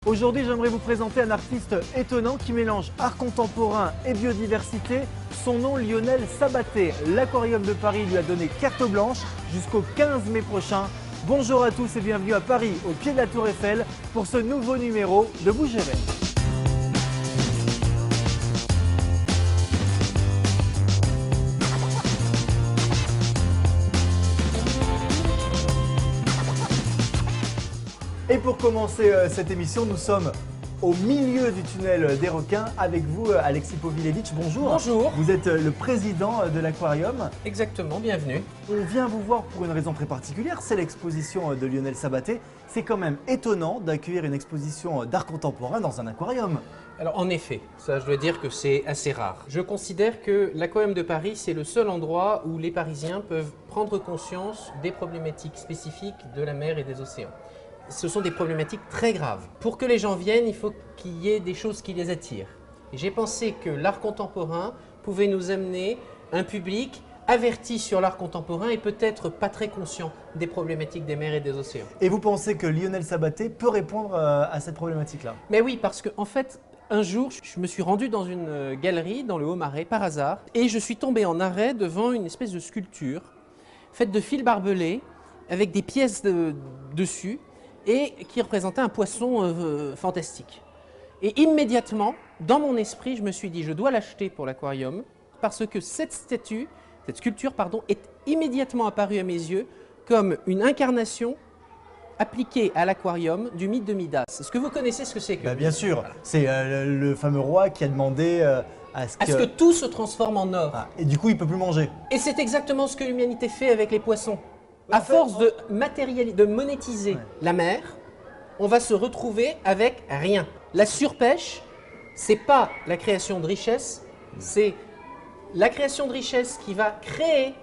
Aujourd'hui, j'aimerais vous présenter un artiste étonnant qui mélange art contemporain et biodiversité. Son nom, Lionel Sabaté. L'Aquarium de Paris lui a donné carte blanche jusqu'au 15 mai prochain. Bonjour à tous et bienvenue à Paris, au pied de la Tour Eiffel, pour ce nouveau numéro de Bouger Vert. Et pour commencer cette émission, nous sommes au milieu du tunnel des requins avec vous, Alexis Povilevitch. Bonjour. Bonjour. Vous êtes le président de l'Aquarium. Exactement, bienvenue. On vient vous voir pour une raison très particulière, c'est l'exposition de Lionel Sabaté. C'est quand même étonnant d'accueillir une exposition d'art contemporain dans un aquarium. Alors en effet, ça je dois dire que c'est assez rare. Je considère que l'Aquarium de Paris, c'est le seul endroit où les Parisiens peuvent prendre conscience des problématiques spécifiques de la mer et des océans. Ce sont des problématiques très graves. Pour que les gens viennent, il faut qu'il y ait des choses qui les attirent. Et j'ai pensé que l'art contemporain pouvait nous amener un public averti sur l'art contemporain et peut-être pas très conscient des problématiques des mers et des océans. Et vous pensez que Lionel Sabaté peut répondre à cette problématique-là? Mais oui, parce qu'en fait, un jour, je me suis rendu dans une galerie dans le Haut-Marais par hasard et je suis tombé en arrêt devant une espèce de sculpture faite de fils barbelés avec des pièces dessus et qui représentait un poisson fantastique. Et immédiatement, dans mon esprit, je me suis dit, je dois l'acheter pour l'aquarium parce que cette sculpture, est immédiatement apparue à mes yeux comme une incarnation appliquée à l'aquarium du mythe de Midas. Est-ce que vous connaissez ce que c'est que Bien sûr, voilà. C'est le fameux roi qui a demandé à ce que tout se transforme en or. Ah, et du coup, il ne peut plus manger. Et c'est exactement ce que l'humanité fait avec les poissons. À force de monétiser la mer, on va se retrouver avec rien. La surpêche, c'est pas la création de richesse, c'est la création de richesse qui va créer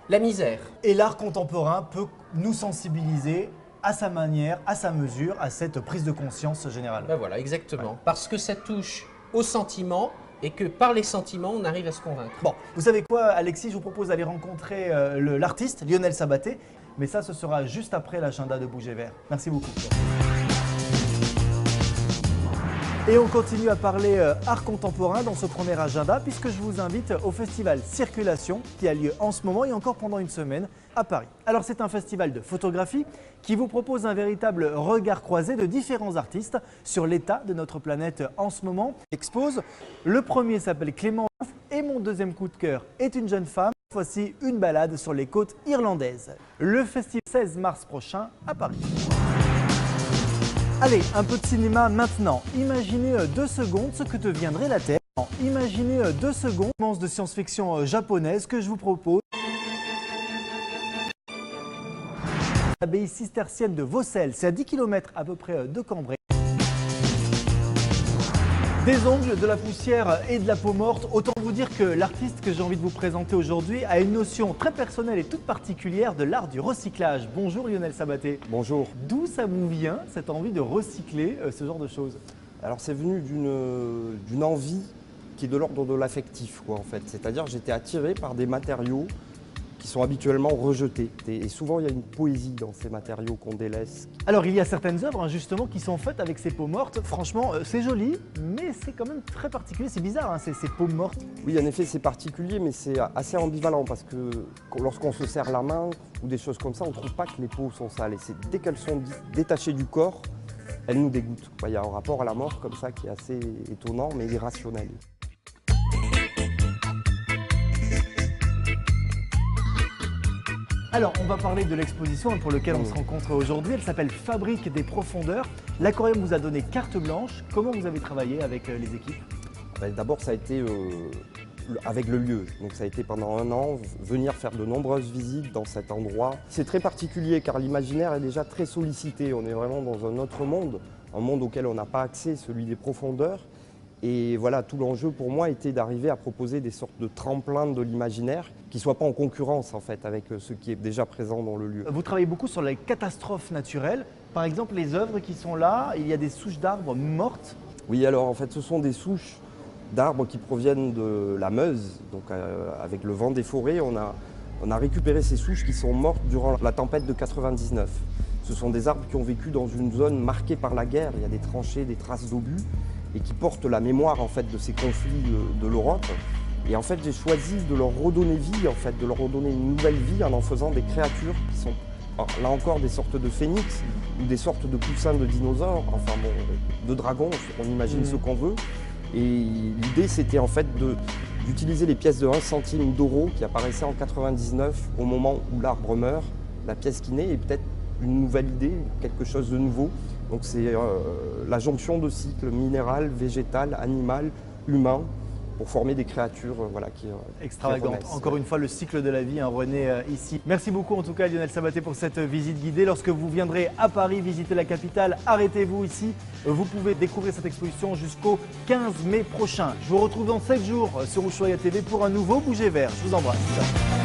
la misère. Et l'art contemporain peut nous sensibiliser à sa manière, à sa mesure, à cette prise de conscience générale. Ben voilà, exactement. Ouais. Parce que ça touche aux sentiments et que par les sentiments, on arrive à se convaincre. Bon, vous savez quoi, Alexis, je vous propose d'aller rencontrer l'artiste Lionel Sabaté, mais ça, ce sera juste après l'agenda de Bouger Vert. Merci beaucoup. Et on continue à parler art contemporain dans ce premier agenda, puisque je vous invite au festival Circulation qui a lieu en ce moment et encore pendant une semaine à Paris. Alors c'est un festival de photographie qui vous propose un véritable regard croisé de différents artistes sur l'état de notre planète en ce moment. Expose. Le premier s'appelle Clément et mon deuxième coup de cœur est une jeune femme. Voici une balade sur les côtes irlandaises. Le festival 16 mars prochain à Paris. Allez, un peu de cinéma maintenant. Imaginez 2 secondes ce que deviendrait la Terre. Imaginez 2 secondes de science-fiction japonaise que je vous propose. L'abbaye cistercienne de Vaucelles, c'est à 10 km à peu près de Cambrai. Des ongles, de la poussière et de la peau morte, autant vous dire que l'artiste que j'ai envie de vous présenter aujourd'hui a une notion très personnelle et toute particulière de l'art du recyclage. Bonjour Lionel Sabaté. Bonjour. D'où ça vous vient cette envie de recycler ce genre de choses? Alors c'est venu d'une envie qui est de l'ordre de l'affectif, en fait. C'est-à-dire que j'étais attiré par des matériaux qui sont habituellement rejetés. Et souvent, il y a une poésie dans ces matériaux qu'on délaisse. Alors, il y a certaines œuvres, justement, qui sont faites avec ces peaux mortes. Franchement, c'est joli, mais c'est quand même très particulier. C'est bizarre, ces peaux mortes. Oui, en effet, c'est particulier, mais c'est assez ambivalent parce que lorsqu'on se serre la main ou des choses comme ça, on ne trouve pas que les peaux sont sales. Et dès qu'elles sont détachées du corps, elles nous dégoûtent. Il y a un rapport à la mort comme ça qui est assez étonnant, mais irrationnel. Alors, on va parler de l'exposition pour laquelle on se rencontre aujourd'hui. Elle s'appelle Fabrique des profondeurs. L'Aquarium vous a donné carte blanche. Comment vous avez travaillé avec les équipes? D'abord, ça a été avec le lieu. Donc ça a été pendant 1 an, venir faire de nombreuses visites dans cet endroit. C'est très particulier car l'imaginaire est déjà très sollicité. On est vraiment dans un autre monde, un monde auquel on n'a pas accès, celui des profondeurs. Et voilà, tout l'enjeu pour moi était d'arriver à proposer des sortes de tremplins de l'imaginaire qui ne soient pas en concurrence en fait avec ce qui est déjà présent dans le lieu. Vous travaillez beaucoup sur les catastrophes naturelles. Par exemple, les œuvres qui sont là, il y a des souches d'arbres mortes. Oui, alors en fait ce sont des souches d'arbres qui proviennent de la Meuse. Donc avec le vent des forêts, on a récupéré ces souches qui sont mortes durant la tempête de 99. Ce Ce sont des arbres qui ont vécu dans une zone marquée par la guerre. Il y a des tranchées, des traces d'obus et qui portent la mémoire en fait de ces conflits de l'Europe. Et en fait, j'ai choisi de leur redonner vie, en fait, de leur redonner une nouvelle vie en faisant des créatures qui sont là encore des sortes de phénix ou des sortes de poussins de dinosaures, enfin bon, de dragons, on imagine ce qu'on veut. Et l'idée, c'était en fait d'utiliser les pièces de 1 centime d'euro qui apparaissaient en 99 au moment où l'arbre meurt, la pièce qui naît est peut-être une nouvelle idée, quelque chose de nouveau. Donc c'est la jonction de cycles minéral, végétal, animal, humain, pour former des créatures qui extravagantes. Encore une fois, le cycle de la vie renaît ici. Merci beaucoup en tout cas Lionel Sabaté pour cette visite guidée. Lorsque vous viendrez à Paris visiter la capitale, arrêtez-vous ici. Vous pouvez découvrir cette exposition jusqu'au 15 mai prochain. Je vous retrouve dans 7 jours sur Ushuaïa TV pour un nouveau Bouger Vert. Je vous embrasse.